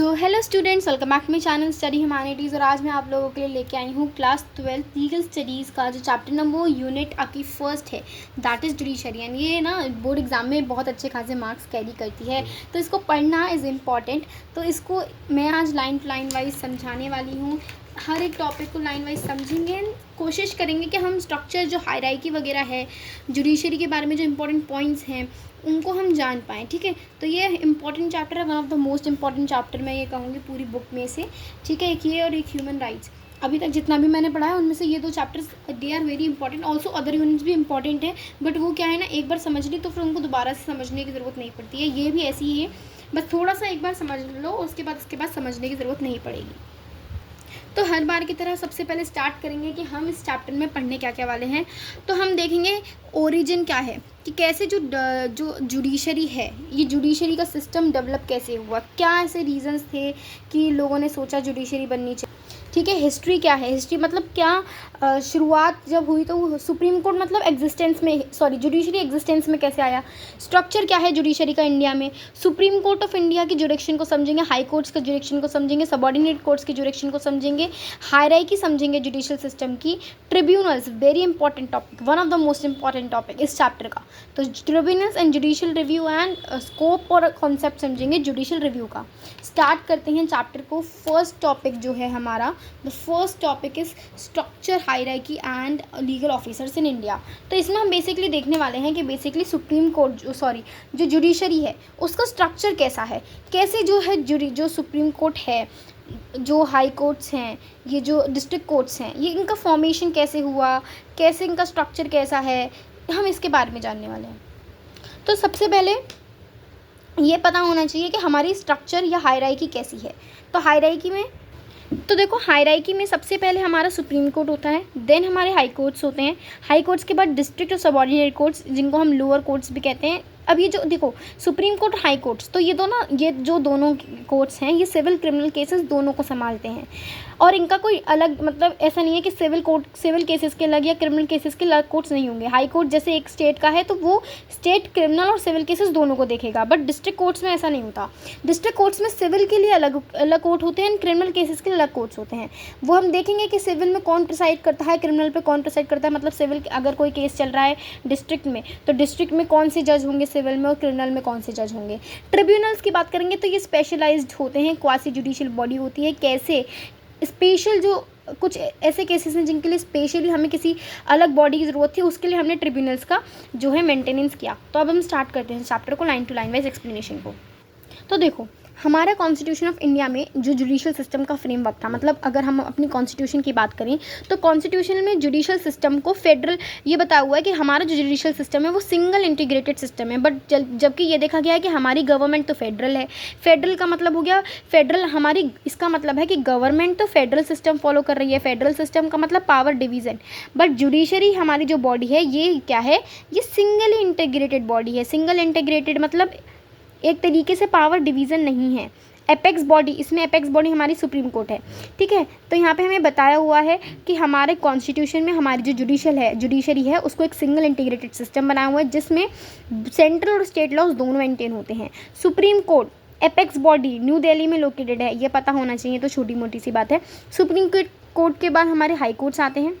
So hello students, welcome back to my channel study humanities. और आज मैं आप लोगों के लिए लेके आई हूँ क्लास 12 लीगल स्टडीज़ का जो चैप्टर नंबर यूनिट आपकी फर्स्ट है, दैट इज़ जुडिशरी। एंड ये ना बोर्ड एग्जाम में बहुत अच्छे खासे मार्क्स कैरी करती है, तो इसको पढ़ना इज़ इम्पॉर्टेंट। तो इसको मैं आज लाइन टू लाइन वाइज समझाने वाली हूँ। हर एक टॉपिक को लाइन वाइज समझेंगे, कोशिश करेंगे कि हम स्ट्रक्चर जो हायरार्की वगैरह है जुडिशरी के बारे में, जो इंपॉर्टेंट पॉइंट्स हैं उनको हम जान पाएँ। ठीक है, तो ये इंपॉर्टेंट चैप्टर है, one of the most important chapter मैं ये कहूँगी पूरी बुक में से। ठीक है, एक ये और एक ह्यूमन राइट्स। अभी तक जितना भी मैंने पढ़ा है उनमें से ये दो chapters they are very important. Also other units भी इंपॉर्टेंट है, बट वो क्या है ना, एक बार समझ ली तो फिर उनको दोबारा से समझने की ज़रूरत नहीं पड़ती है। ये भी ऐसी ही है, बस थोड़ा सा एक बार समझ लो, उसके बाद समझने की ज़रूरत नहीं पड़ेगी। तो हर बार की तरह सबसे पहले स्टार्ट करेंगे कि हम इस चैप्टर में पढ़ने क्या क्या वाले हैं। तो हम देखेंगे ओरिजिन क्या है, कि कैसे जो जुडिशरी है, ये जुडिशरी का सिस्टम डेवलप कैसे हुआ, क्या ऐसे रीजंस थे कि लोगों ने सोचा जुडिशरी बननी चाहिए। ठीक है, हिस्ट्री क्या है, हिस्ट्री मतलब क्या शुरुआत जब हुई तो सुप्रीम कोर्ट मतलब एग्जिस्टेंस में, जुडिशरी एग्जिस्टेंस में कैसे आया। स्ट्रक्चर क्या है जुडिशरी का इंडिया में, सुप्रीम कोर्ट ऑफ इंडिया की जुडिक्शन को समझेंगे, हाई कोर्ट्स का जुडिक्शन को समझेंगे, सबऑर्डिनेट कोर्ट्स की जुडिक्शन को समझेंगे, हायरार्की समझेंगे जुडिशियल सिस्टम की, tribunals very important topic, one of the most important topic इस चैप्टर का। तो tribunals and judicial review and scope और कॉन्सेप्ट समझेंगे जुडिशियल रिव्यू का। स्टार्ट करते हैं चैप्टर को। फर्स्ट टॉपिक जो है हमारा, the first topic is structure, hierarchy and legal officers in India. तो इसमें हम बेसिकली देखने वाले हैं कि बेसिकली सुप्रीम कोर्ट जो जुडिशरी है उसका स्ट्रक्चर कैसा है, कैसे जो है जो सुप्रीम कोर्ट है, जो हाई कोर्ट्स हैं, ये जो डिस्ट्रिक्ट कोर्ट्स हैं, ये इनका फॉर्मेशन कैसे हुआ, कैसे इनका स्ट्रक्चर कैसा है, हम इसके बारे में जानने वाले हैं। तो सबसे पहले ये पता होना चाहिए कि हमारी स्ट्रक्चर या हायरार्की कैसी है। तो हायरार्की में तो देखो, हायरार्की में सबसे पहले हमारा सुप्रीम कोर्ट होता है, देन हमारे हाई कोर्ट्स होते हैं, हाई कोर्ट्स के बाद डिस्ट्रिक्ट और सबऑर्डिनेट कोर्ट्स जिनको हम लोअर कोर्ट्स भी कहते हैं। अब ये जो देखो सुप्रीम कोर्ट, हाई कोर्ट्स, तो ये जो दोनों कोर्ट्स हैं ये सिविल क्रिमिनल केसेस दोनों को संभालते हैं, और इनका कोई अलग मतलब ऐसा नहीं है कि सिविल केसेस के अलग या क्रिमिनल केसेस के अलग कोर्ट्स नहीं होंगे। हाई कोर्ट जैसे एक स्टेट का है तो वो स्टेट क्रिमिनल और सिविल केसेस दोनों को देखेगा, बट डिस्ट्रिक्ट कोर्ट्स में ऐसा नहीं होता। डिस्ट्रिक्ट कोर्ट्स में सिविल के लिए अलग अलग कोर्ट होते हैं, क्रिमिनल केसेस के लिए अलग कोर्ट्स होते हैं। वो हम देखेंगे कि सिविल में कौन प्रिसाइड करता है, क्रिमिनल पे कौन प्रिसाइड करता है। मतलब सिविल अगर कोई केस चल रहा है डिस्ट्रिक्ट में, तो डिस्ट्रिक्ट में कौन से जज होंगे सिविल में, और क्रिमिनल में कौन से जज होंगे। ट्रिब्यूनल्स की बात करेंगे तो ये स्पेशलाइज्ड होते हैं, क्वासी जुडिशियल बॉडी होती है। कैसे स्पेशल जो कुछ ऐसे केसेस हैं जिनके लिए स्पेशली हमें किसी अलग बॉडी की ज़रूरत थी, उसके लिए हमने ट्रिब्यूनल्स का जो है मेंटेनेंस किया। तो अब हम स्टार्ट करते हैं चैप्टर को, line to line wise explanation को। तो देखो, हमारा कॉन्स्टिट्यूशन ऑफ इंडिया में जो जुडिशियल सिस्टम का फ्रेमवर्क था, मतलब अगर हम अपनी कॉन्स्टिट्यूशन की बात करें तो कॉन्स्टिट्यूशन में जुडिशियल सिस्टम को फेडरल ये बताया हुआ है कि हमारा जो जुडिशियल सिस्टम है वो सिंगल इंटीग्रेटेड सिस्टम है। बट जबकि ये देखा गया है कि हमारी गवर्नमेंट तो फेडरल है। फेडरल का मतलब हो गया फेडरल हमारी, इसका मतलब है कि गवर्नमेंट तो फेडरल सिस्टम फॉलो कर रही है। फेडरल सिस्टम का मतलब पावर डिवीज़न, बट जुडिशरी हमारी जो बॉडी है ये क्या है, ये सिंगल इंटीग्रेटेड बॉडी है। सिंगल इंटीग्रेटेड मतलब एक तरीके से पावर डिवीज़न नहीं है। एपेक्स बॉडी, इसमें एपेक्स बॉडी हमारी सुप्रीम कोर्ट है। ठीक है, तो यहाँ पे हमें बताया हुआ है कि हमारे कॉन्स्टिट्यूशन में हमारी जो जुडिशरी है उसको एक सिंगल इंटीग्रेटेड सिस्टम बनाया हुआ है, जिसमें सेंट्रल और स्टेट लॉज दोनों मेंटेन होते हैं। Supreme court apex body new Delhi में लोकेटेड है, ये पता होना चाहिए, तो छोटी मोटी सी बात है। सुप्रीम कोर्ट के बाद हमारे हाई कोर्ट्स आते हैं,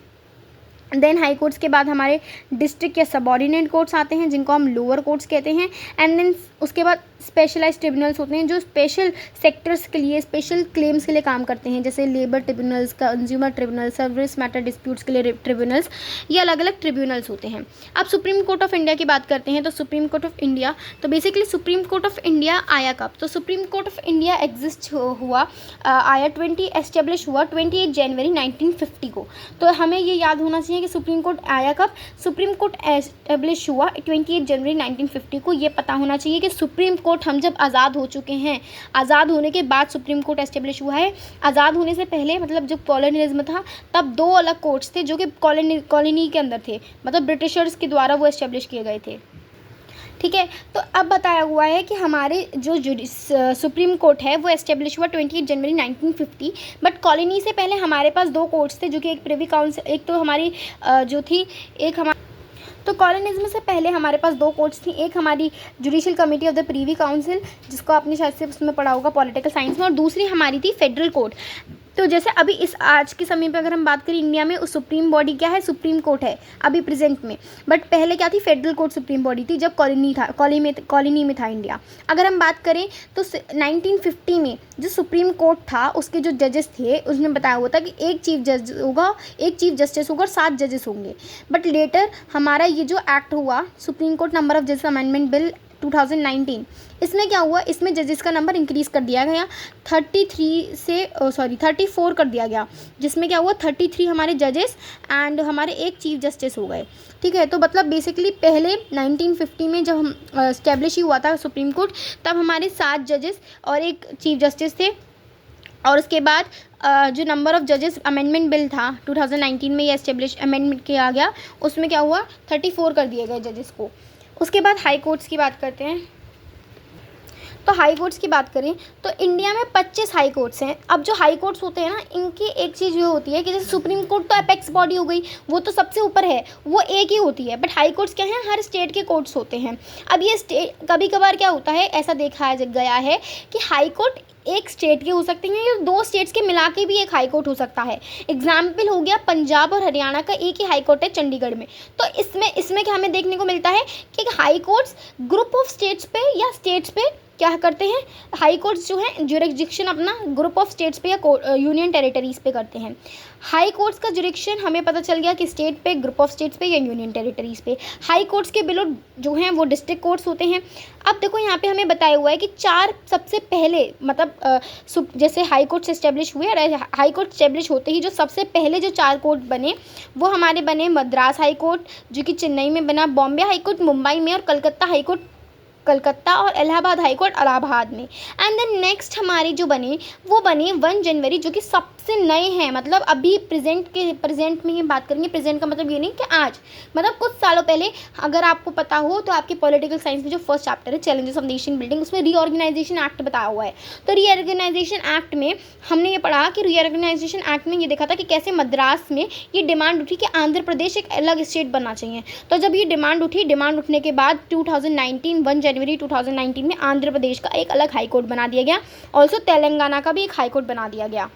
देन हाई कोर्ट्स के बाद हमारे डिस्ट्रिक्ट या सबऑर्डिनेट कोर्ट्स आते हैं जिनको हम लोअर कोर्ट्स कहते हैं, एंड देन उसके बाद स्पेशलाइज्ड ट्रिब्यूनल्स होते हैं जो स्पेशल सेक्टर्स के लिए, स्पेशल क्लेम्स के लिए काम करते हैं, जैसे labour tribunals, consumer tribunal, service matter disputes के लिए ट्रिब्यूनल्स, ये अलग अलग ट्रिब्यूनल्स होते हैं। अब सुप्रीम कोर्ट ऑफ इंडिया की बात करते हैं। तो सुप्रीम कोर्ट ऑफ इंडिया, तो basically supreme court of India आया कब, तो supreme court of India exist हुआ एस्टेब्लिश हुआ 28 जनवरी 1950 को। तो हमें ये याद होना चाहिए कि सुप्रीम कोर्ट आया कब, सुप्रीम कोर्ट एस्टेब्लिश हुआ 28 जनवरी 1950 को। ये पता होना चाहिए कि सुप्रीम कोर्ट हम जब आज़ाद हो चुके हैं, आज़ाद होने के बाद सुप्रीम कोर्ट एस्टेब्लिश हुआ है। आज़ाद होने से पहले मतलब जब कॉलोनियलिज्म था तब दो अलग कोर्ट्स थे जो कि कॉलोनी के अंदर थे, मतलब ब्रिटिशर्स के द्वारा वो एस्टेब्लिश किए गए थे। ठीक है, तो अब बताया हुआ है कि हमारे जो सुप्रीम कोर्ट है वो एस्टेब्लिश हुआ 28 जनवरी 1950, बट कॉलोनी से पहले हमारे पास दो कोर्ट्स थे जो कि एक प्रिवी काउंसिल, एक तो हमारी जो थी, एक हमारी तो कॉलोनिज्म से पहले हमारे पास दो कोर्ट्स थी, एक हमारी judicial committee of the Privi council, जिसको आपने शायद से उसमें पढ़ा होगा पॉलिटिकल साइंस में, और दूसरी हमारी थी फेडरल कोर्ट। तो जैसे अभी इस आज के समय पे अगर हम बात करें इंडिया में, उस सुप्रीम बॉडी क्या है, सुप्रीम कोर्ट है अभी प्रेजेंट में, बट पहले क्या थी, फेडरल कोर्ट सुप्रीम बॉडी थी जब कॉलोनी में था इंडिया। अगर हम बात करें तो 1950 में जो सुप्रीम कोर्ट था उसके जो जजेस थे उसने बताया हुआ था कि एक चीफ जस्टिस होगा और 7 जजेस होंगे। बट लेटर हमारा ये जो एक्ट हुआ सुप्रीम कोर्ट नंबर ऑफ जजेस अमेंडमेंट बिल 2019, इसमें क्या हुआ, इसमें जजेस का नंबर इंक्रीज़ कर दिया गया 34 कर दिया गया, जिसमें क्या हुआ 33 हमारे जजेस एंड हमारे एक चीफ जस्टिस हो गए। ठीक है, तो मतलब बेसिकली पहले 1950 में जब हम इस्टेब्लिश ही हुआ था सुप्रीम कोर्ट, तब हमारे 7 जजेस और एक चीफ जस्टिस थे। और उसके बाद जो नंबर ऑफ़ जजेस अमेंडमेंट बिल था 2019 में ये अमेंडमेंट किया गया, उसमें क्या हुआ 34 कर दिए गए जजेस को। उसके बाद हाई कोर्ट्स की बात करते हैं। तो हाई कोर्ट्स की बात करें तो इंडिया में 25 हाई कोर्ट्स हैं। अब जो हाई कोर्ट्स होते हैं ना, इनकी एक चीज़ ये होती है कि जैसे सुप्रीम कोर्ट तो अपेक्स बॉडी हो गई, वो तो सबसे ऊपर है, वो एक ही होती है, बट हाई कोर्ट्स क्या हैं, हर स्टेट के कोर्ट्स होते हैं। अब ये स्टेट कभी कभार क्या होता है, ऐसा देखा गया है कि हाई कोर्ट एक स्टेट के हो सकते हैं या 2 स्टेट्स के मिला के भी एक हाई कोर्ट हो सकता है। एग्जाम्पल हो गया पंजाब और हरियाणा का एक ही हाई कोर्ट है चंडीगढ़ में। तो इसमें क्या हमें देखने को मिलता है कि high courts group of states पे या स्टेट्स पे क्या करते हैं, हाई कोर्ट्स जो है जुरिस्डिक्शन अपना ग्रुप ऑफ स्टेट्स पे या यूनियन टेरिटरीज पे करते हैं। हाई कोर्ट्स का जुरिस्डिक्शन हमें पता चल गया कि स्टेट पे, ग्रुप ऑफ स्टेट्स पे या यूनियन टेरिटरीज पे। हाई कोर्ट्स के बिलो जो हैं वो डिस्ट्रिक्ट कोर्ट्स होते हैं। अब देखो यहाँ पे हमें बताया हुआ है कि 4 सबसे पहले मतलब जैसे हाई कोर्ट्स इस्टेब्लिश हुए, और हाई कोर्ट इस्टेब्लिश होते ही जो सबसे पहले जो 4 कोर्ट बने वो हमारे बने मद्रास हाई कोर्ट जो कि चेन्नई में बना, बॉम्बे हाई कोर्ट मुंबई में, और कलकत्ता हाई कोर्ट कलकत्ता, और इलाहाबाद हाई कोर्ट इलाहाबाद में। एंड देन नेक्स्ट हमारे जो बने वो बने 1 जनवरी, जो कि सबसे नए हैं। मतलब अभी प्रेजेंट में ये बात करेंगे, प्रेजेंट का मतलब ये नहीं कि आज, मतलब कुछ सालों पहले। अगर आपको पता हो तो आपके पॉलिटिकल साइंस में जो फर्स्ट चैप्टर है चैलेंजेस ऑफ नेशन बिल्डिंग, उसमें रीऑर्गेनाइजेशन एक्ट बताया हुआ है। तो रीऑर्गेनाइजेशन एक्ट में हमने ये पढ़ा कि रीऑर्गेनाइजेशन एक्ट में ये देखा था कि कैसे मद्रास में ये डिमांड उठी कि आंध्र प्रदेश एक अलग स्टेट बनना चाहिए। तो जब ये डिमांड उठने के बाद 2019 1 जनवरी 2019 में आंध्र प्रदेश का एक अलग हाई कोर्ट बना दिया गया। ऑल्सो तेलंगाना का भी एक हाई कोर्ट बना दिया गया।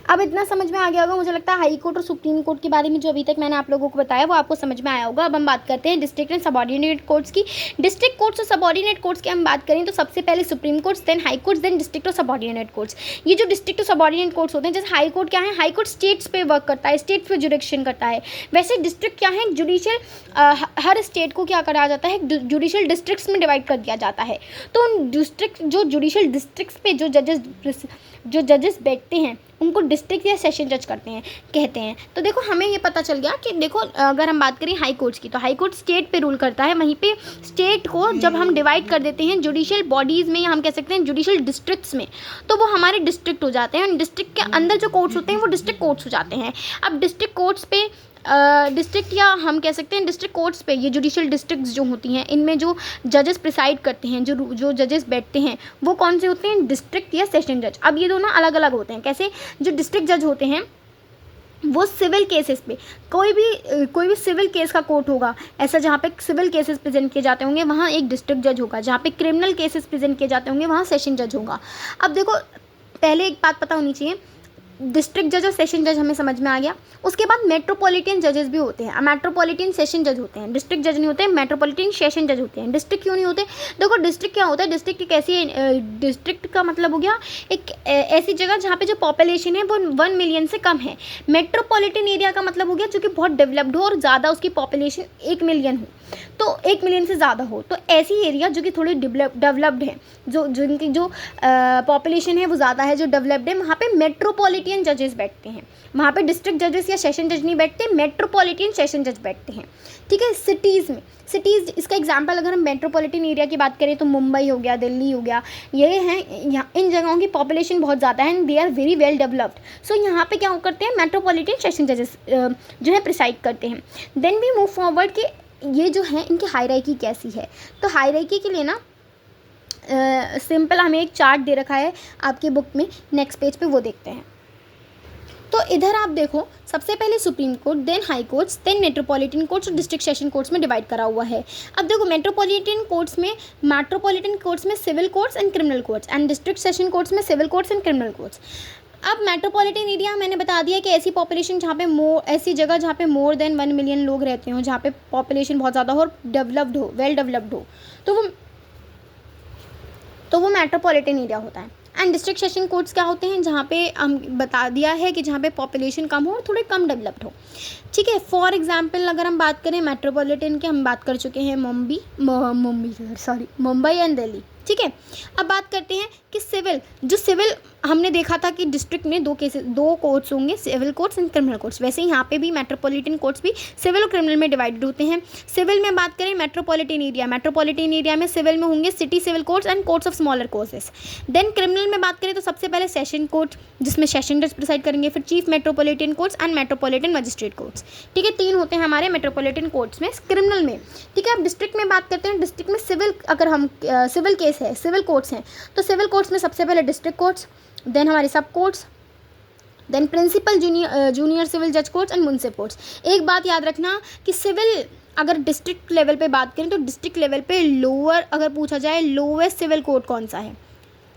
अब इतना समझ में आ गया होगा मुझे लगता है हाई कोर्ट और सुप्रीम कोर्ट के बारे में, जो अभी तक मैंने आप लोगों को बताया वो आपको समझ में आया होगा। अब हम बात करते हैं डिस्ट्रिक्ट एंड सबऑर्डिनेट कोर्ट्स की। डिस्ट्रिक्ट कोर्ट्स और सबऑर्डिनेट कोर्ट्स की हम बात करें तो सबसे पहले supreme courts, then high courts, then district और सबऑर्डिनेट कोर्ट्स। ये जो डिस्ट्रिक्ट और सबऑर्डिनेट कोर्ट्स होते हैं, जैसे हाई कोर्ट क्या है, हाई कोर्ट स्टेट्स पे वर्क करता है, स्टेट्स पे जुरिडिक्शन करता है। वैसे डिस्ट्रिक्ट क्या है, जुडिशियल, हर स्टेट को क्या करा जाता है, जुडिशियल डिस्ट्रिक्ट्स में डिवाइड कर दिया जाता है। तो उन डिस्ट्रिक्ट जो जुडिशियल डिस्ट्रिक्ट्स पे जो जजेस बैठते हैं उनको डिस्ट्रिक्ट या सेशन जज कहते हैं। तो देखो हमें ये पता चल गया कि देखो अगर हम बात करें हाई कोर्ट्स की, तो हाई कोर्ट स्टेट पे रूल करता है। वहीं पे स्टेट को जब हम डिवाइड कर देते हैं जुडिशियल बॉडीज़ में, या हम कह सकते हैं जुडिशियल डिस्ट्रिक्ट्स में, तो वो हमारे डिस्ट्रिक्ट हो जाते हैं। डिस्ट्रिक्ट के अंदर जो कोर्ट्स होते हैं वो डिस्ट्रिक्ट कोर्ट्स हो जाते हैं। अब डिस्ट्रिक्ट कोर्ट्स पे डिस्ट्रिक्ट या हम कह सकते हैं डिस्ट्रिक्ट कोर्ट्स पे, ये जुडिशियल डिस्ट्रिक्ट्स जो होती हैं इनमें जो जजेस प्रिसाइड करते हैं, जो जजेस बैठते हैं वो कौन से होते हैं, डिस्ट्रिक्ट या सेशन जज। अब ये दोनों अलग अलग होते हैं। कैसे, जो डिस्ट्रिक्ट जज होते हैं वो सिविल केसेस पे, कोई भी सिविल केस का कोर्ट होगा ऐसा जहाँ पे सिविल केसेस प्रेजेंट किए जाते होंगे वहाँ एक डिस्ट्रिक्ट जज होगा। जहाँ पे क्रिमिनल केसेस प्रेजेंट किए जाते होंगे वहाँ सेशन जज होगा। अब देखो पहले एक बात पता होनी चाहिए, डिस्ट्रिक्ट जज और सेशन जज हमें समझ में आ गया। उसके बाद मेट्रोपॉलिटन जजेस भी होते हैं। मेट्रोपॉलिटन सेशन जज होते हैं, डिस्ट्रिक्ट जज नहीं होते, मेट्रोपॉलिटन सेशन जज होते हैं। डिस्ट्रिक्ट क्यों नहीं होते, देखो डिस्ट्रिक्ट क्या होता है, डिस्ट्रिक्ट एक ऐसी डिस्ट्रिक्ट का मतलब हो गया एक ऐसी जगह जहाँ पे जो पॉपुलेशन है वो 1 मिलियन से कम है। मेट्रोपॉलिटन एरिया का मतलब हो गया जो कि बहुत डेवलप्ड हो और ज़्यादा उसकी पॉपुलेशन 1 मिलियन हो, तो 1 मिलियन से ज़्यादा हो, तो ऐसी एरिया जो कि थोड़ी डेवलप्ड है, जिनकी जो पॉपुलेशन है वो ज़्यादा है, जो डेवलप्ड है, वहाँ पे मेट्रोपॉलिटन जजेस बैठते हैं। वहाँ पे डिस्ट्रिक्ट जजेस या सेशन जज नहीं बैठते, मेट्रोपॉलिटन सेशन जज बैठते हैं। ठीक है, सिटीज़ में, सिटीज़ इसका एग्जांपल अगर हम मेट्रोपॉलिटन एरिया की बात करें तो मुंबई हो गया, दिल्ली हो गया, ये हैं यहाँ, इन जगहों की पॉपुलेशन बहुत ज़्यादा है and they are very well developed. So यहाँ पे क्या करते हैं, मेट्रोपॉलिटन सेशन जजेस जो है प्रिसाइड करते हैं। देन वी मूव फॉरवर्ड कि ये जो है इनकी हायरार्की कैसी है। तो हायरार्की के लिए ना सिंपल हमें एक चार्ट दे रखा है आपके बुक में, नेक्स्ट पेज पे वो देखते हैं। तो इधर आप देखो, सबसे पहले supreme court, then high courts, then metropolitan courts और डिस्ट्रिक्ट सेशन कोर्ट्स में डिवाइड करा हुआ है। अब देखो मेट्रोपॉलिटन कोर्ट्स में civil courts and criminal courts, and district session courts में civil courts and criminal courts. अब मेट्रोपॉलिटन एरिया मैंने बता दिया कि ऐसी पॉपुलेशन जहाँ पे ऐसी जगह जहाँ पे मोर देन 1 मिलियन लोग रहते हो, जहाँ पे पॉपुलेशन बहुत ज़्यादा हो और डेवलप्ड हो, वेल डेवलप्ड हो, तो वो मेट्रोपॉलिटन एरिया होता है। एंड डिस्ट्रिक्ट सेशन कोर्ट्स क्या होते हैं, जहाँ पे हम बता दिया है कि जहाँ पे पॉपुलेशन कम हो और थोड़े कम डेवलप्ड हो। ठीक है, फॉर एग्जांपल अगर हम बात करें मेट्रोपॉलिटन की, हम बात कर चुके हैं मुंबई एंड दिल्ली। ठीक है, अब बात करते हैं कि सिविल हमने देखा था कि डिस्ट्रिक्ट में दो कोर्ट्स होंगे, civil courts and criminal courts. वैसे ही यहाँ पे भी मेट्रोपॉलिटन कोर्ट्स भी सिविल और क्रिमिनल में डिवाइडेड होते हैं। सिविल में बात करें मेट्रोपॉलिटन एरिया में सिविल में होंगे city civil courts and courts of smaller causes. Then criminal में बात करें तो सबसे पहले सेशन कोर्ट, जिसमें सेशन जज प्रिसाइड करेंगे, फिर chief metropolitan courts and metropolitan magistrate courts. ठीक है, 3 होते हैं हमारे मेट्रोपॉलिटन कोर्ट्स में क्रिमिनल में। ठीक है, अब डिस्ट्रिक्ट में बात करते हैं। डिस्ट्रिक्ट में सिविल केस है, सिविल कोर्ट्स हैं, तो सिविल कोर्ट्स में सबसे पहले डिस्ट्रिक्ट कोर्ट्स, देन हमारे sub courts, then principal junior civil जज कोर्ट्स एंड मुंसिफ कोर्ट्स। एक बात याद रखना कि सिविल अगर डिस्ट्रिक्ट लेवल पे बात करें तो डिस्ट्रिक्ट लेवल पे लोअर अगर पूछा जाए लोएस्ट सिविल कोर्ट कौन सा है,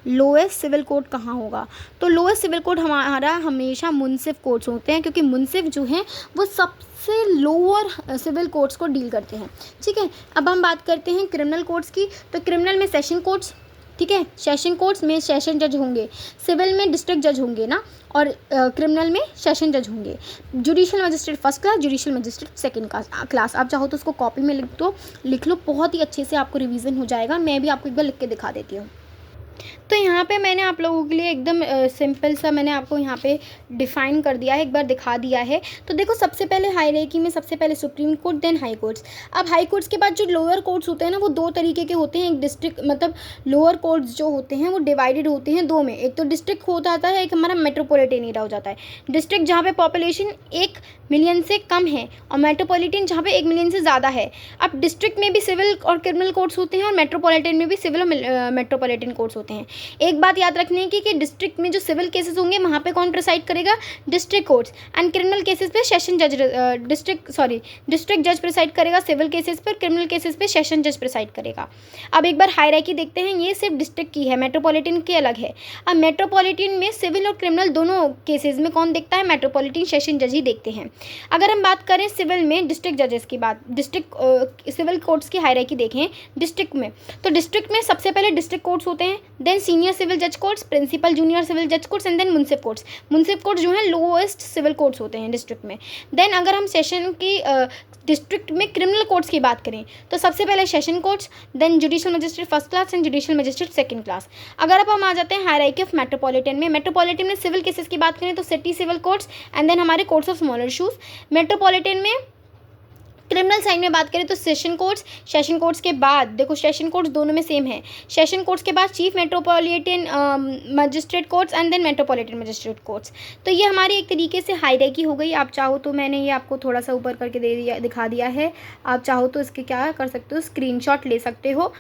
लोएस्ट सिविल कोर्ट कहाँ होगा, तो लोएस्ट सिविल कोर्ट हमारा हमेशा मुंसिफ कोर्ट्स होते हैं, क्योंकि मुंसिफ जो हैं वो सबसे लोअर सिविल कोर्ट्स को डील करते हैं। ठीक है, अब हम बात करते हैं क्रिमिनल कोर्ट्स की। तो क्रिमिनल में सेशन कोर्ट्स, ठीक है, सेशन कोर्ट्स में सेशन जज होंगे, सिविल में डिस्ट्रिक्ट जज होंगे ना, और क्रिमिनल में सेशन जज होंगे। Judicial magistrate first class, judicial magistrate second class. आप चाहो तो उसको कॉपी में लिख लो, बहुत ही अच्छे से आपको रिवीजन हो जाएगा। मैं भी आपको एक बार लिख के दिखा देती हूँ। तो यहाँ पे मैंने आप लोगों के लिए एकदम सिंपल सा मैंने आपको यहाँ पे डिफ़ाइन कर दिया है, एक बार दिखा दिया है। तो देखो सबसे पहले हायरार्की में सबसे पहले supreme court, then high courts. अब हाई कोर्ट्स के बाद जो लोअर कोर्ट्स होते हैं ना, वो 2 तरीके के होते हैं। एक डिस्ट्रिक्ट मतलब लोअर कोर्ट्स जो होते हैं वो डिवाइडेड होते हैं 2 में। एक तो डिस्ट्रिक्ट होता है, एक हमारा मेट्रोपॉलिटन एरिया हो जाता है। डिस्ट्रिक्ट जहाँ पे पॉपुलेशन 1 मिलियन से कम है और मेट्रोपॉलिटन जहाँ पे 1 मिलियन से ज़्यादा है। अब डिस्ट्रिक्ट में भी सिविल और क्रिमिनल कोर्ट्स होते हैं और मेट्रोपॉलिटन में भी सिविल और मेट्रोपॉलिटन कोर्ट्स होते हैं। एक बात याद रखने की कि डिस्ट्रिक्ट में जो सिविल केसेस होंगे वहाँ पे कौन प्रिसाइड करेगा, district courts, and criminal cases पे सेशन जज डिस्ट्रिक्ट जज प्रिसाइड करेगा सिविल केसेस पर, क्रिमिनल केसेस पे सेशन जज प्रिसाइड करेगा। अब एक बार हायरार्की देखते हैं, ये सिर्फ डिस्ट्रिक्ट की है, मेट्रोपॉलिटन की अलग है। अब मेट्रोपॉलिटन में सिविल और क्रिमिनल दोनों केसेस में कौन देखता है, मेट्रोपॉलिटन सेशन जज ही देखते हैं। अगर हम बात करें सिविल में डिस्ट्रिक्ट जजेस की बात, डिस्ट्रिक्ट सिविल कोर्ट्स की हायरार्की देखें डिस्ट्रिक्ट में, तो डिस्ट्रिक्ट में सबसे पहले डिस्ट्रिक्ट कोर्ट्स होते हैं, देन सीनियर सिविल जज कोर्ट्स, प्रिंसिपल जूनियर सिविल जज courts and then Munsif courts. Munsif courts जो है लोएस्ट सिविल कोर्ट्स होते हैं डिस्ट्रिक्ट में। देन अगर हम सेशन की डिस्ट्रिक्ट में क्रिमिनल कोर्ट्स की बात करें तो सबसे पहले session courts, then judicial magistrate first class and judicial magistrate second class. अगर अब हम आ जाते हैं हायरार्की ऑफ मेट्रोपॉलिटन में, मेट्रोपॉलिटन में सिविल केसेस की बात करें तो city civil courts and then हमारे courts of smaller issues. Metropolitan में क्रिमिनल साइड में बात करें तो सेशन कोर्ट्स के बाद देखो सेशन कोर्ट्स दोनों में सेम है, सेशन कोर्ट्स के बाद chief metropolitan magistrate courts and then metropolitan magistrate courts. तो ये हमारी एक तरीके से हायरार्की हो गई। आप चाहो तो मैंने ये आपको थोड़ा सा ऊपर करके दिखा दिया है, आप चाहो तो इसके क्या कर सकते हो, स्क्रीनशॉट ले सकते हो।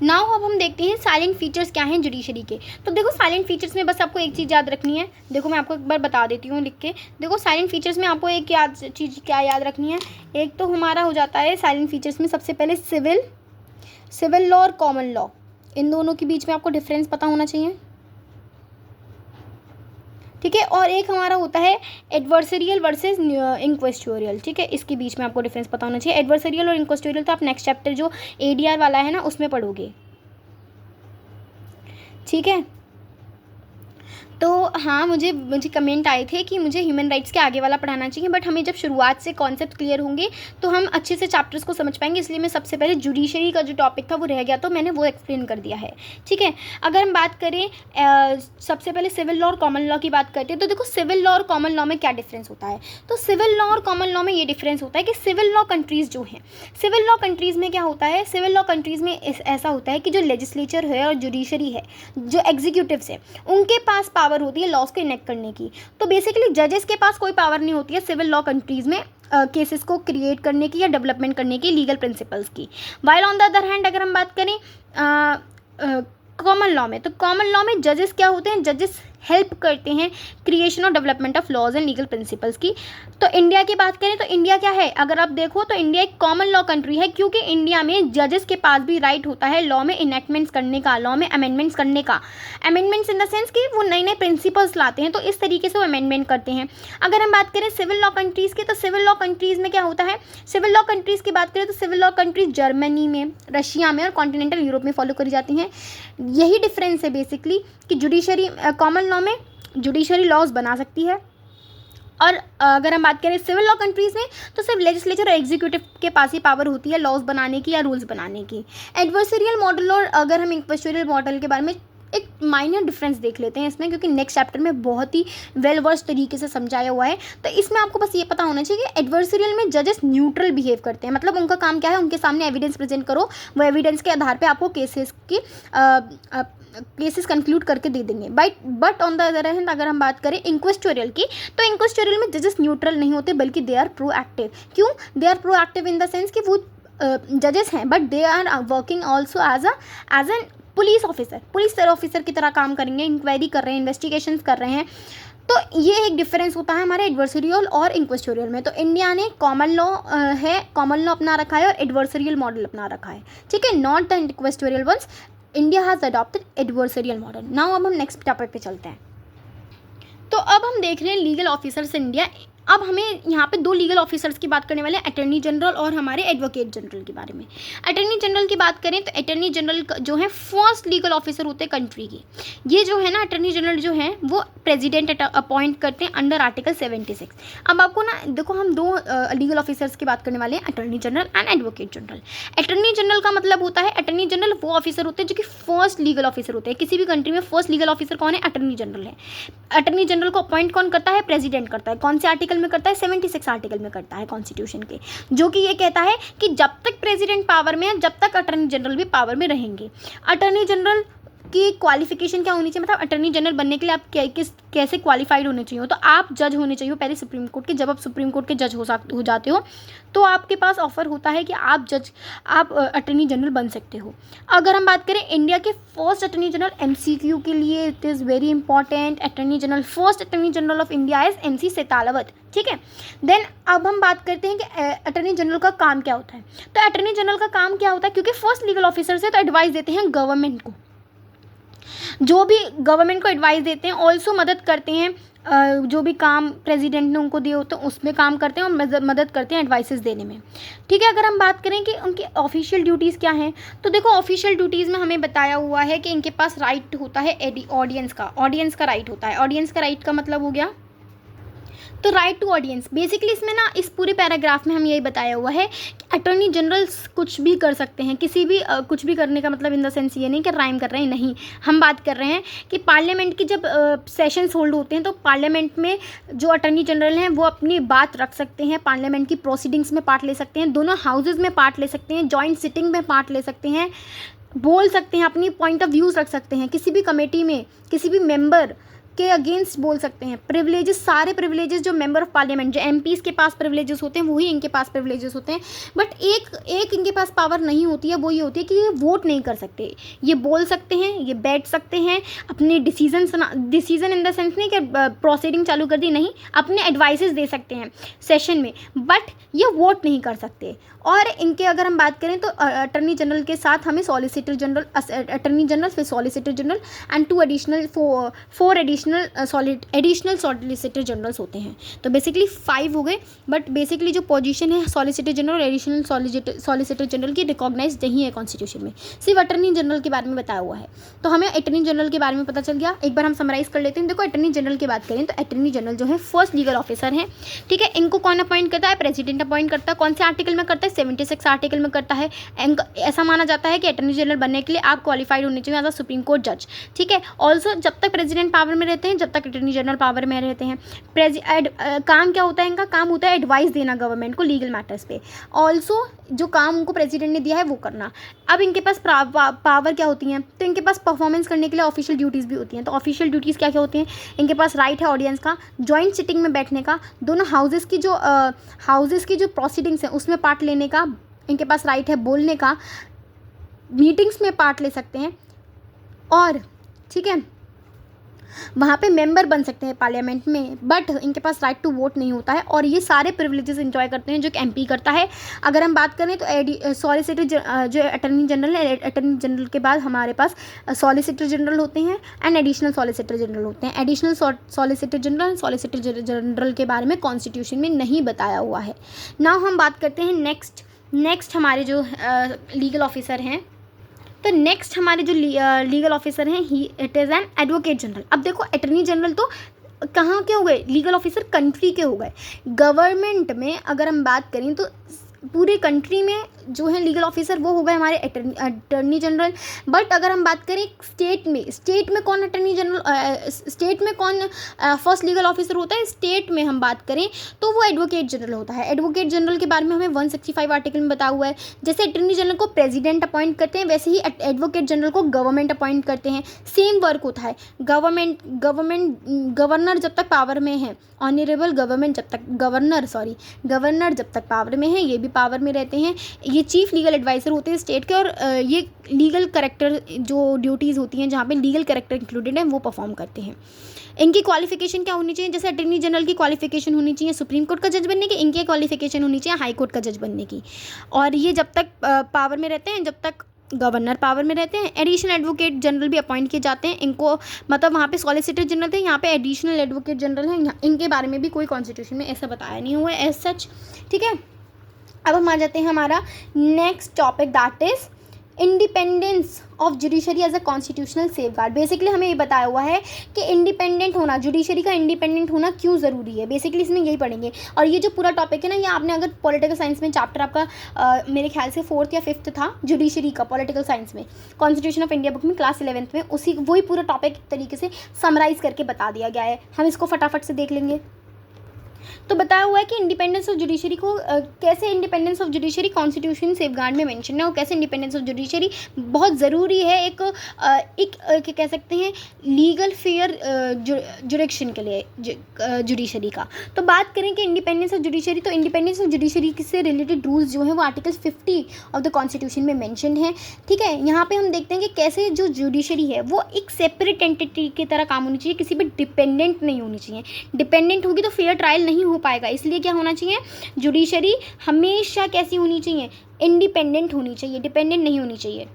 नाउ अब हम देखते हैं साइलेंट फीचर्स क्या हैं जुडिशरी के। तो देखो साइलेंट फीचर्स में बस आपको एक चीज़ याद रखनी है, देखो मैं आपको एक बार बता देती हूँ लिख के। देखो साइलेंट फीचर्स में आपको एक चीज़ क्या याद रखनी है, एक तो हमारा हो जाता है साइलेंट फीचर्स में सबसे पहले सिविल लॉ और कॉमन लॉ, इन दोनों के बीच में आपको डिफरेंस पता होना चाहिए। ठीक है, और एक हमारा होता है एडवर्सरियल वर्सेस इंक्वेस्टोरियल। ठीक है, इसके बीच में आपको डिफरेंस पता होना चाहिए। एडवर्सरियल और इंक्वेस्टोरियल तो आप नेक्स्ट चैप्टर जो ADR वाला है ना उसमें पढ़ोगे। ठीक है, तो हाँ मुझे कमेंट आए थे कि मुझे ह्यूमन राइट्स के आगे वाला पढ़ाना चाहिए, बट हमें जब शुरुआत से कॉन्सेप्ट क्लियर होंगे तो हम अच्छे से चैप्टर्स को समझ पाएंगे, इसलिए मैं सबसे पहले जुडिशरी का जो टॉपिक था वो रह गया तो मैंने वो एक्सप्लेन कर दिया है। ठीक है, अगर हम बात करें सबसे पहले सिविल लॉ और कॉमन लॉ की बात करते हैं तो देखो सिविल लॉ और कॉमन लॉ में क्या डिफरेंस होता है। तो सिविल लॉ और कॉमन लॉ में ये डिफरेंस होता है कि सिविल लॉ कंट्रीज़ जो हैं, सिविल लॉ कंट्रीज़ में क्या होता है, सिविल लॉ कंट्रीज़ में ऐसा होता है कि जो लेजिस्लेचर है और जुडिशरी है, जो एग्जीक्यूटिव्स है, उनके पास पावर होती है लॉज को इनेक्ट करने की। तो बेसिकली जजेस के पास कोई पावर नहीं होती है सिविल लॉ कंट्रीज़ में केसेस को क्रिएट करने की या डेवलपमेंट करने की लीगल प्रिंसिपल्स की। While on the other hand अगर हम बात करें कॉमन लॉ में, तो कॉमन लॉ में जजेस क्या होते हैं, जजेस हेल्प करते हैं क्रिएशन और development of laws and legal principles की। तो इंडिया की बात करें तो इंडिया क्या है, अगर आप देखो तो इंडिया एक कॉमन लॉ कंट्री है, क्योंकि इंडिया में जजेस के पास भी राइट होता है लॉ में इनैक्टमेंट्स करने का, लॉ में अमेंडमेंट्स करने का। अमेंडमेंट्स इन द सेंस कि वो नए नए प्रिंसिपल्स लाते हैं, तो इस तरीके से वो अमेंडमेंट करते हैं। अगर हम बात करें सिविल लॉ कंट्रीज़ की, तो सिविल लॉ कंट्रीज़ में क्या होता है, सिविल लॉ कंट्रीज़ की बात करें तो सिविल लॉ कंट्रीज जर्मनी में, रशिया में और कॉन्टिनेंटल यूरोप में फॉलो करी जाती हैं। यही डिफरेंस है बेसिकली कि जुडिशरी कॉमन लॉ में जुडिशरी लॉज बना सकती है, और अगर हम बात करें सिविल लॉ कंट्रीज़ में तो सिर्फ लेजिस्लेचर और एग्जीक्यूटिव के पास ही पावर होती है लॉज बनाने की या रूल्स बनाने की। एडवर्सरियल मॉडल और अगर हम इक्वेस्टोरियल मॉडल के बारे में एक माइनर डिफरेंस देख लेते हैं इसमें, क्योंकि नेक्स्ट चैप्टर में बहुत ही वेल वर्स तरीके से समझाया हुआ है। तो इसमें आपको बस ये पता होना चाहिए कि एडवर्सरियल में जजेस न्यूट्रल बिहेव करते हैं, मतलब उनका काम क्या है, उनके सामने एविडेंस प्रेजेंट करो, वो एविडेंस के आधार पे आपको केसेस कंक्लूड करके दे देंगे। But on the other hand अगर हम बात करें इंक्वेस्टोरियल की, तो इंक्वेस्टोरियल में जजेस न्यूट्रल नहीं होते बल्कि दे आर प्रोएक्टिव। क्यों they are proactive? In the sense कि वो जजेस हैं but they are working also as an police officer की तरह काम करेंगे, इंक्वायरी कर रहे हैं, इन्वेस्टिगेशंस कर रहे हैं। तो ये एक डिफरेंस होता है हमारे एडवर्सरियल और इंक्वेस्टोरियल में। तो इंडिया ने कॉमन लॉ अपना रखा है और एडवर्सरियल मॉडल अपना रखा है, ठीक है, not the inquisitorial ones. India has adopted adversarial model. Now अब हम नेक्स्ट टॉपिक पे चलते हैं। तो अब हम देख रहे हैं लीगल ऑफिसर्स इंडिया। अब हमें यहाँ पे दो लीगल ऑफिसर्स की बात करने वाले हैं, अटर्नी जनरल और हमारे एडवोकेट जनरल के बारे में। अटर्नी जनरल की बात करें तो अटर्नी जनरल जो है फर्स्ट लीगल ऑफिसर होते हैं कंट्री की। ये जो है ना अटर्नी जनरल जो है वो प्रेसिडेंट अपॉइंट करते हैं अंडर आर्टिकल 76। अब आपको ना देखो हम दो लीगल ऑफिसर्स की बात करने वाले हैं, attorney general and advocate general. Attorney general का मतलब होता है, अटर्नी जनरल वो ऑफिसर होते हैं जो कि फर्स्ट लीगल ऑफिसर होते हैं। किसी भी कंट्री में फर्स्ट लीगल ऑफिसर कौन है? अटर्नी जनरल है। अटर्नी जनरल को अपॉइंट कौन करता है? प्रेसिडेंट करता है। कौन से आर्टिकल में करता है? 76 आर्टिकल में करता है कॉन्स्टिट्यूशन के, जो कि ये कहता है कि जब तक प्रेसिडेंट पावर में है जब तक अटर्नी जनरल भी पावर में रहेंगे। अटर्नी जनरल की क्वालिफिकेशन क्या होनी चाहिए, मतलब अटर्नी जनरल बनने के लिए आप कैसे क्वालिफाइड होने चाहिए? तो आप जज होने चाहिए पहले सुप्रीम कोर्ट के। जब आप सुप्रीम कोर्ट के जज हो जाते हो तो आपके पास ऑफर होता है कि आप अटर्नी जनरल बन सकते हो। अगर हम बात करें इंडिया के फर्स्ट अटर्नी जनरल, MCQ के लिए it is very important, attorney general first attorney general of India is MC सेतालवत, ठीक है। देन अब हम बात करते हैं कि अटर्नी जनरल का काम क्या होता है। तो अटर्नी जनरल का काम क्या होता है, क्योंकि फर्स्ट लीगल ऑफिसर से तो एडवाइस देते हैं गवर्नमेंट को, जो भी गवर्नमेंट को एडवाइस देते हैं, ऑल्सो मदद करते हैं, जो भी काम प्रेसिडेंट ने उनको दिए होते हैं उसमें काम करते हैं और मदद करते हैं एडवाइसेस देने में, ठीक है। अगर हम बात करें कि उनकी ऑफिशियल ड्यूटीज़ क्या हैं, तो देखो ऑफिशियल ड्यूटीज़ में हमें बताया हुआ है कि इनके पास राइट होता है ऑडियंस का राइट होता है। ऑडियंस का राइट का मतलब हो गया तो राइट टू ऑडियंस। बेसिकली इसमें ना इस पूरे पैराग्राफ में हम यही बताया हुआ है कि अटॉर्नी जनरल्स कुछ भी कर सकते हैं, किसी भी कुछ भी करने का मतलब इन द सेंस ये नहीं कि राइम कर रहे हैं, नहीं, हम बात कर रहे हैं कि पार्लियामेंट की जब सेशंस होल्ड होते हैं तो पार्लियामेंट में जो अटॉर्नी जनरल हैं वो अपनी बात रख सकते हैं, पार्लियामेंट की प्रोसीडिंग्स में पार्ट ले सकते हैं, दोनों हाउसेज में पार्ट ले सकते हैं, जॉइंट सिटिंग में पार्ट ले सकते हैं, बोल सकते हैं, अपनी पॉइंट ऑफ व्यूज़ रख सकते हैं, किसी भी कमेटी में किसी भी मेंबर के अगेंस्ट बोल सकते हैं। प्रिविलेजेस, सारे प्रिविलेजेस जो मेंबर ऑफ पार्लियामेंट, जो MPs के पास प्रिविलेजेस होते हैं वही इनके पास प्रिविलेजेस होते हैं। बट एक इनके पास पावर नहीं होती है, वो ये होती है कि ये वोट नहीं कर सकते, ये बोल सकते हैं, ये बैठ सकते हैं, अपने डिसीजन इन द सेंस नहीं कि प्रोसीडिंग चालू कर दी, नहीं, अपने एडवाइसेस दे सकते हैं सेशन में, बट ये वोट नहीं कर सकते। और इनके अगर हम बात करें तो अटर्नी जनरल के साथ हमें सॉलिसिटर जनरल, अटर्नी जनरल, फिर solicitor general and four additional solicitor generals होते हैं। तो बेसिकली 5 हो गए, बट बेसिकली जो पोजीशन है solicitor general, additional solicitor general की रिकॉग्नाइज नहीं है कॉन्स्टिट्यूशन में, सिर्फ अटर्नी जनरल के बारे में बताया हुआ है। तो हमें अटर्नी जनरल के बारे में पता चल गया। एक बार हम समराइज कर लेते हैं। देखो अटर्नी जनरल की बात करें तो अटर्नी जनरल जो है फर्स्ट लीगल ऑफिसर हैं, ठीक है। इनको कौन अपॉइंट करता है? प्रेसिडेंट अपॉइंट करता है। कौन से आर्टिकल में करता है? 76 आर्टिकल में करता है। ऐसा माना जाता है कि अटर्नी जनरल बनने के लिए आप क्वालिफाइड होने चाहिए एज अ सुप्रीम कोर्ट जज, ठीक है। ऑल्सो जब तक प्रेसिडेंट पावर में रहते हैं, जब तक अटर्नी जनरल पावर में रहते हैं। काम क्या होता है इनका? काम होता है एडवाइस देना गवर्नमेंट को लीगल मैटर्स पे। ऑल्सो जो काम उनको प्रेसिडेंट ने दिया है वो करना। अब इनके पास पावर क्या होती हैं? तो इनके पास परफॉर्मेंस करने के लिए ऑफिशियल ड्यूटीज़ भी होती हैं। तो ऑफिशियल ड्यूटीज़ क्या क्या होती हैं? इनके पास राइट है ऑडियंस का, जॉइंट सिटिंग में बैठने का, दोनों हाउसेस की जो प्रोसीडिंग्स हैं उसमें पार्ट लेने का इनके पास राइट है, बोलने का, मीटिंग्स में पार्ट ले सकते हैं, और ठीक है वहाँ पे मेंबर बन सकते हैं पार्लियामेंट में, बट इनके पास राइट टू वोट नहीं होता है और ये सारे प्रिविलेजेस एंजॉय करते हैं जो कि एमपी करता है। अगर हम बात करें तो सॉलिसिटर जो अटर्नी जनरल है, अटर्नी जनरल के बाद हमारे पास सॉलिसिटर जनरल होते हैं एंड एडिशनल सॉलिसिटर जनरल होते हैं। एडिशनल सॉलिसिटर जनरल के बारे में कॉन्स्टिट्यूशन में नहीं बताया हुआ है। नाउ हम बात करते हैं नेक्स्ट हमारे जो लीगल ऑफिसर हैं। तो नेक्स्ट हमारे जो लीगल ऑफिसर हैं it is an advocate general. अब देखो अटर्नी जनरल तो कहाँ के हो गए, लीगल ऑफिसर कंट्री के हो गए। गवर्नमेंट में अगर हम बात करें तो पूरे कंट्री में जो है लीगल ऑफिसर वो हो गए हमारे अटर्नी जनरल। बट अगर हम बात करें स्टेट में कौन अटर्नी जनरल, स्टेट में कौन फर्स्ट लीगल ऑफिसर होता है, स्टेट में हम बात करें तो वो एडवोकेट जनरल होता है। एडवोकेट जनरल के बारे में हमें 165 आर्टिकल में बता हुआ है। जैसे अटर्नी जनरल को प्रेसिडेंट अपॉइंट करते हैं, वैसे ही एडवोकेट जनरल को गवर्नमेंट अपॉइंट करते हैं। सेम वर्क होता है। गवर्नर जब तक पावर में है, ऑनरेबल गवर्नर जब तक पावर में है, ये भी पावर में रहते हैं। ये चीफ लीगल एडवाइज़र होते हैं स्टेट के, और ये लीगल करेक्टर जो ड्यूटीज़ होती हैं जहाँ पे लीगल करेक्टर इंक्लूडेड है वो परफॉर्म करते हैं। इनकी क्वालिफिकेशन क्या होनी चाहिए, जैसे अटर्नी जनरल की क्वालिफिकेशन होनी चाहिए सुप्रीम कोर्ट का जज बनने की, इनकी क्वालिफिकेशन होनी चाहिए हाई कोर्ट का जज बनने की। और ये जब तक पावर में रहते हैं जब तक गवर्नर पावर में रहते हैं। एडिशनल एडवोकेट जनरल भी अपॉइंट किए जाते हैं इनको, मतलब वहाँ पे सॉलिसिटर जनरल थे, यहाँ पे एडिशनल एडवोकेट जनरल हैं। इनके बारे में भी कोई कॉन्स्टिट्यूशन में ऐसा बताया नहीं हुआ है एज सच। ठीक है, अब हम आ जाते हैं हमारा next topic, that is independence of judiciary as a constitutional safeguard. Basically हमें ये बताया हुआ है कि इंडिपेंडेंट होना, जुडिशरी का इंडिपेंडेंट होना क्यों ज़रूरी है। बेसिकली इसमें यही पढ़ेंगे। और ये जो पूरा टॉपिक है ना, ये आपने अगर पॉलिटिकल साइंस में चैप्टर आपका मेरे ख्याल से 4th या 5th था जुडिशरी का, पॉलिटिकल साइंस में कॉन्स्टिट्यूशन ऑफ इंडिया बुक में क्लास 11th में वही पूरा टॉपिक एक तरीके से समराइज़ करके बता दिया गया है। हम इसको फटाफट से देख लेंगे। तो बताया हुआ है कि इंडिपेंडेंस ऑफ जुडिशरी को कैसे independence of judiciary constitution safeguard में मेंशन है, और कैसे इंडिपेंडेंस ऑफ जुडिशरी बहुत ज़रूरी है एक कह सकते हैं लीगल फेयर जुडिक्शन के लिए जुडिशरी का। तो बात करें कि इंडिपेंडेंस ऑफ जुडिशरी, तो इंडिपेंडेंस ऑफ जुडिशरी से रिलेटेड रूल्स जो है वो आर्टिकल 50 ऑफ द कॉन्स्टिट्यूशन में मेंशन है। ठीक है, यहाँ पे हम देखते हैं कि कैसे जो जुडिशरी है वो एक सेपरेट एंटिटी की तरह काम होनी चाहिए, किसी पर डिपेंडेंट नहीं होनी चाहिए। डिपेंडेंट होगी तो फेयर ट्रायल नहीं हो पाएगा। इसलिए क्या होना चाहिए, जुडिशरी हमेशा कैसी होनी चाहिए, इंडिपेंडेंट होनी चाहिए, डिपेंडेंट नहीं होनी चाहिए।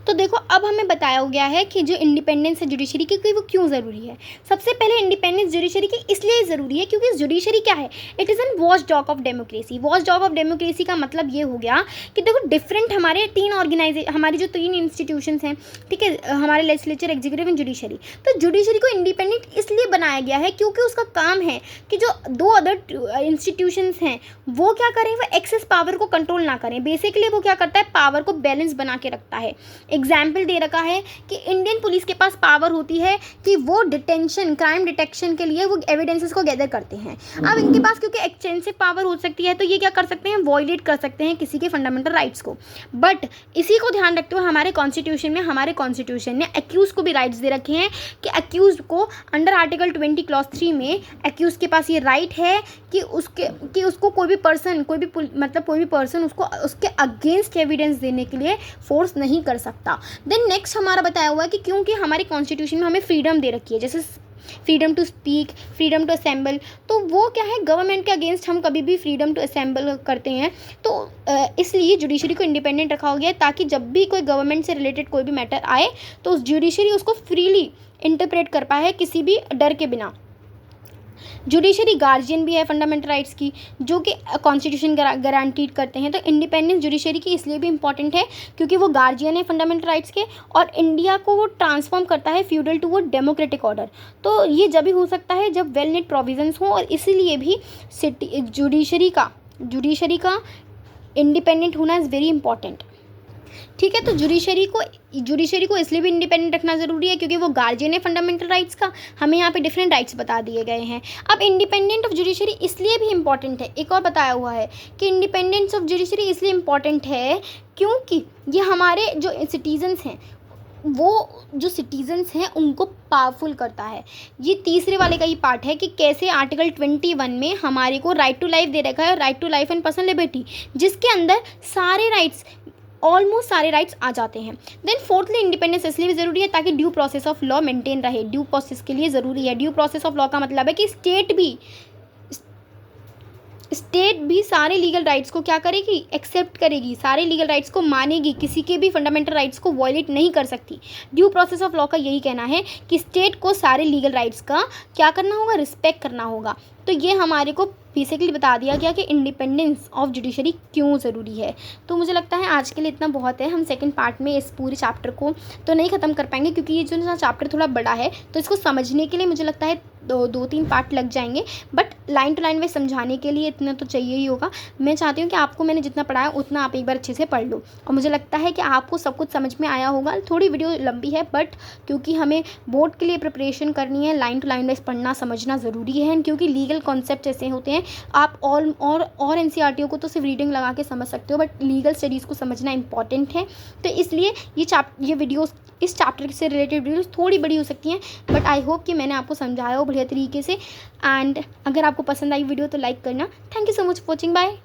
तो देखो अब हमें बताया गया है कि जो इंडिपेंडेंस है जुडिशरी की वो क्यों ज़रूरी है। सबसे पहले इंडिपेंडेंस जुडिशरी की इसलिए ज़रूरी है क्योंकि जुडिशरी क्या है, it is an watch dog of democracy. Watch dog of democracy का मतलब ये हो गया कि देखो डिफरेंट हमारे हमारी जो 3 इंस्टीट्यूशंस हैं, ठीक है, हमारे लेजिस्लेचर, एग्जीक्यूटिव एंड जुडिशरी। तो जुडिशरी को इंडिपेंडेंट इसलिए बनाया गया है क्योंकि उसका काम है कि जो 2 अदर इंस्टीट्यूशंस हैं वो क्या करें, वो एक्सेस पावर को कंट्रोल ना करें। बेसिकली वो क्या करता है, पावर को बैलेंस बना के रखता है। एग्जाम्पल दे रखा है कि इंडियन पुलिस के पास पावर होती है कि वो क्राइम डिटेक्शन के लिए वो एविडेंसेस को गैदर करते हैं। अब इनके पास क्योंकि एक्सटेंसिव पावर हो सकती है तो ये क्या कर सकते हैं, वॉयलेट कर सकते हैं किसी के फंडामेंटल राइट्स को। बट इसी को ध्यान रखते हुए हमारे कॉन्स्टिट्यूशन ने एक्यूज को भी राइट्स दे रखे हैं कि एक्यूज को अंडर आर्टिकल 20 क्लॉज 3 में एक्यूज के पास ये राइट है कि उसको कोई भी पर्सन उसको उसके अगेंस्ट एविडेंस देने के लिए फोर्स नहीं कर सकता। देन नेक्स्ट हमारा बताया हुआ है कि क्योंकि हमारे कॉन्स्टिट्यूशन में हमें फ्रीडम दे रखी है, जैसे freedom to speak, freedom to assemble. तो वो क्या है, गवर्नमेंट के अगेंस्ट हम कभी भी फ्रीडम टू असेंबल करते हैं। तो इसलिए जुडिशरी को इंडिपेंडेंट रखा गया है ताकि जब भी कोई गवर्नमेंट से रिलेटेड कोई भी मैटर आए तो उस जुडिशरी उसको फ्रीली इंटरप्रेट कर पाए किसी भी डर के बिना। जुडिशरी गार्जियन भी है फंडामेंटल राइट्स की, जो कि कॉन्स्टिट्यूशन गारंटीड करते हैं। तो इंडिपेंडेंस जुडिशरी की इसलिए भी इंपॉर्टेंट है क्योंकि वो गार्जियन है फंडामेंटल राइट्स के, और इंडिया को वो ट्रांसफॉर्म करता है फ्यूडल टू वो डेमोक्रेटिक ऑर्डर। तो ये जब भी हो सकता है जब वेल नेट प्रोविजंस हों, और इसीलिए भी जुडिशरी का इंडिपेंडेंट होना इज़ वेरी इंपॉर्टेंट। ठीक है, तो जुडिशरी को इसलिए भी इंडिपेंडेंट रखना ज़रूरी है क्योंकि वो गार्जियन है फंडामेंटल राइट्स का। हमें यहाँ पे डिफरेंट राइट्स बता दिए गए हैं। अब इंडिपेंडेंट ऑफ जुडिशरी इसलिए भी इंपॉर्टेंट है, एक और बताया हुआ है कि इंडिपेंडेंस ऑफ जुडिशरी इसलिए इंपॉर्टेंट है क्योंकि ये हमारे जो सिटीजन्स हैं उनको पावरफुल करता है। ये तीसरे वाले का ही पार्ट है कि कैसे आर्टिकल 21 में हमारे को राइट टू लाइफ दे रखा है, right to life and personal liberty, जिसके अंदर सारे राइट्स ऑलमोस्ट सारे राइट्स आ जाते हैं। देन फोर्थली इंडिपेंडेंस इसलिए भी ज़रूरी है ताकि due process of law maintain रहे। ड्यू प्रोसेस के लिए ज़रूरी है। ड्यू प्रोसेस ऑफ लॉ का मतलब है कि स्टेट भी सारे लीगल राइट्स को क्या करेगी, एक्सेप्ट करेगी, सारे लीगल राइट्स को मानेगी, किसी के भी फंडामेंटल राइट्स को वॉयलेट नहीं कर सकती। ड्यू प्रोसेस ऑफ लॉ का यही कहना है कि स्टेट को सारे लीगल राइट्स का क्या करना होगा, रिस्पेक्ट करना होगा। तो ये हमारे को बेसिकली बता दिया गया कि इंडिपेंडेंस ऑफ जुडिशरी क्यों ज़रूरी है। तो मुझे लगता है आज के लिए इतना बहुत है। हम सेकंड पार्ट में इस पूरे चैप्टर को तो नहीं ख़त्म कर पाएंगे क्योंकि ये जो चैप्टर थोड़ा बड़ा है, तो इसको समझने के लिए मुझे लगता है दो तीन पार्ट लग जाएंगे, बट लाइन टू लाइन में समझाने के लिए इतना तो चाहिए ही होगा। मैं चाहती हूँ कि आपको मैंने जितना पढ़ाया उतना आप एक बार अच्छे से पढ़ लो, और मुझे लगता है कि आपको सब कुछ समझ में आया होगा। थोड़ी वीडियो लंबी है, बट क्योंकि हमें बोर्ड के लिए प्रिपरेशन करनी है, लाइन टू लाइन वाइज पढ़ना समझना ज़रूरी है, क्योंकि लीगल कॉन्सेप्ट ऐसे होते हैं आप और एनसीईआरटी को तो सिर्फ रीडिंग लगा के समझ सकते हो, बट लीगल स्टडीज़ को समझना इंपॉर्टेंट है। तो इसलिए ये वीडियोस, इस चैप्टर से रिलेटेड वीडियोस थोड़ी बड़ी हो सकती हैं, बट आई होप कि मैंने आपको समझाया हो बढ़िया तरीके से। एंड अगर आपको पसंद आई वीडियो तो लाइक करना। Thank you so much for watching. Bye.